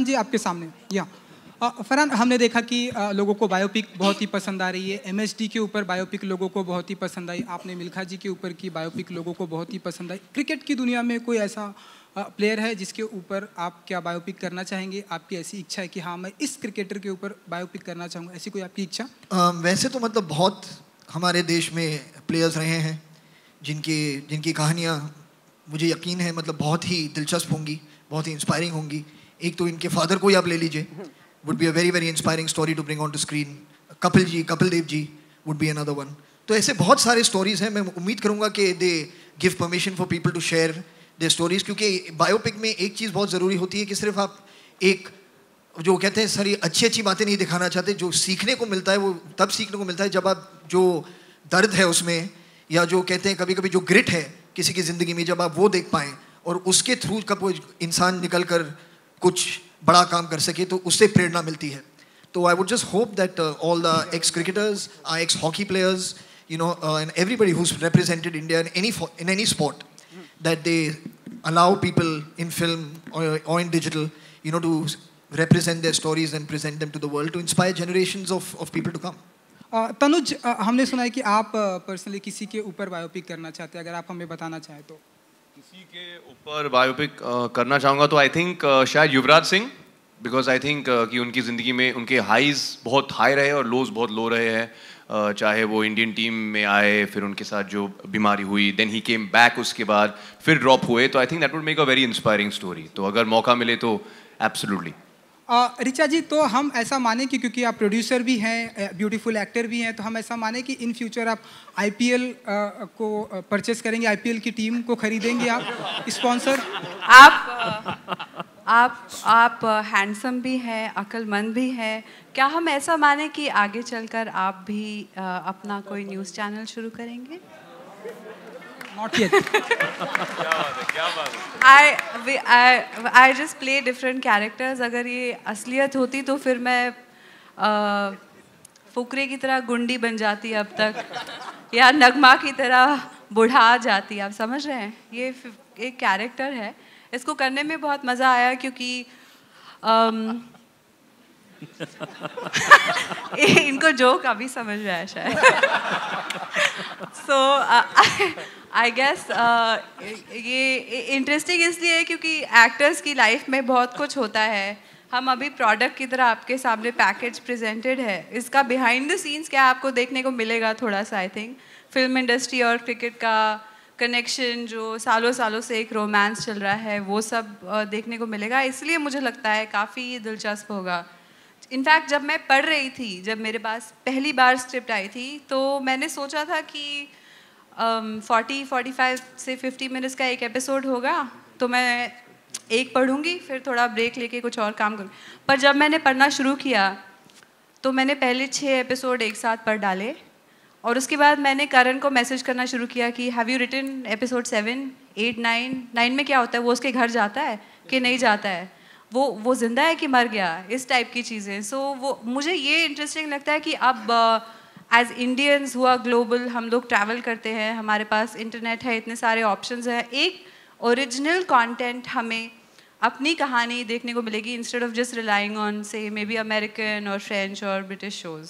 फरहान जी आपके सामने। या फरहान, हमने देखा कि लोगों को बायोपिक बहुत ही पसंद आ रही है। एमएसडी के ऊपर बायोपिक लोगों को बहुत ही पसंद आई। आपने मिल्खा जी के ऊपर की बायोपिक लोगों को बहुत ही पसंद आई। क्रिकेट की दुनिया में कोई ऐसा प्लेयर है जिसके ऊपर आप क्या बायोपिक करना चाहेंगे? आपकी ऐसी इच्छा है कि हाँ मैं इस क्रिकेटर के ऊपर बायोपिक करना चाहूँगा, ऐसी कोई आपकी इच्छा? वैसे तो मतलब बहुत हमारे देश में प्लेयर्स रहे हैं जिनकी कहानियाँ मुझे यकीन है मतलब बहुत ही दिलचस्प होंगी, बहुत ही इंस्पायरिंग होंगी। एक तो इनके फादर को ही आप ले लीजिए, would be a very very inspiring story to bring onto screen. Kapil Dev ji would be another one. तो ऐसे बहुत सारे स्टोरीज हैं। मैं उम्मीद करूँगा कि they give permission for people to share their stories, क्योंकि बायोपिक में एक चीज़ बहुत ज़रूरी होती है कि सिर्फ आप एक जो कहते हैं सारी अच्छी अच्छी बातें नहीं दिखाना चाहते। जो सीखने को मिलता है वो तब सीखने को मिलता है जब आप जो दर्द है उसमें, या जो कहते हैं कभी कभी जो ग्रिट है किसी की ज़िंदगी में, जब आप वो देख पाएँ और उसके थ्रू कब वो इंसान निकल कर कुछ बड़ा काम कर सके तो उससे प्रेरणा मिलती है। तो I would just hope that all the x cricketers, x hockey players, you know, and everybody who's represented India in any sport, that they allow people in film or in digital, you know, to represent their stories and present them to the world to inspire generations of people to come. Tanuj, हमने सुना है कि आप personally किसी के ऊपर biopic करना चाहते हैं, अगर आप हमें बताना चाहें तो। किसी के ऊपर बायोपिक करना चाहूँगा तो आई थिंक शायद Yuvraj Singh, because I think कि उनकी ज़िंदगी में उनके हाईज बहुत हाई रहे और लोज बहुत लो रहे हैं। चाहे वो इंडियन टीम में आए, फिर उनके साथ जो बीमारी हुई, देन ही केम बैक, उसके बाद फिर ड्रॉप हुए। तो I think that would make a very inspiring story. तो अगर मौका मिले तो एब्सोल्युटली। ऋचा जी, तो हम ऐसा माने कि क्योंकि आप प्रोड्यूसर भी हैं, ब्यूटीफुल एक्टर भी हैं, तो हम ऐसा माने कि इन फ्यूचर आप आईपीएल को परचेस करेंगे, आईपीएल की टीम को खरीदेंगे आप स्पॉन्सर? आप हैंडसम भी हैं, अक्लमंद भी हैं। क्या हम ऐसा माने कि आगे चलकर आप भी अपना कोई न्यूज़ चैनल शुरू करेंगे? Not yet. क्या बात है। I just play different characters. अगर ये असलियत होती तो फिर मैं फुकरे की तरह गुंडी बन जाती अब तक, या नगमा की तरह बुढ़ा जाती। आप समझ रहे हैं? ये एक कैरेक्टर है, इसको करने में बहुत मज़ा आया क्योंकि इनको जोक अभी समझ में आया शायद। सो आई गेस ये इंटरेस्टिंग इसलिए है क्योंकि एक्टर्स की लाइफ में बहुत कुछ होता है। हम अभी प्रोडक्ट की तरह आपके सामने पैकेज प्रेजेंटेड है, इसका बिहाइंड द सीन्स क्या आपको देखने को मिलेगा थोड़ा सा। आई थिंक फिल्म इंडस्ट्री और क्रिकेट का कनेक्शन जो सालों सालों से एक रोमांस चल रहा है वो सब देखने को मिलेगा, इसलिए मुझे लगता है काफ़ी दिलचस्प होगा। इनफैक्ट जब मैं पढ़ रही थी, जब मेरे पास पहली बार स्क्रिप्ट आई थी, तो मैंने सोचा था कि 45 से 50 मिनट्स का एक एपिसोड होगा, तो मैं एक पढ़ूंगी फिर थोड़ा ब्रेक लेके कुछ और काम करूँ। पर जब मैंने पढ़ना शुरू किया तो मैंने पहले 6 एपिसोड एक साथ पढ़ डाले, और उसके बाद मैंने करण को मैसेज करना शुरू किया कि हैव यू रिटन एपिसोड 7, 8, 9 में क्या होता है, वो उसके घर जाता है कि नहीं जाता है, वो जिंदा है कि मर गया, इस टाइप की चीज़ें। सो वो मुझे ये इंटरेस्टिंग लगता है कि अब एज इंडियंस हुआ ग्लोबल, हम लोग ट्रैवल करते हैं, हमारे पास इंटरनेट है, इतने सारे ऑप्शंस हैं, एक ओरिजिनल कंटेंट हमें अपनी कहानी देखने को मिलेगी instead of just relying on से मे बी अमेरिकन और फ्रेंच और ब्रिटिश शोज़।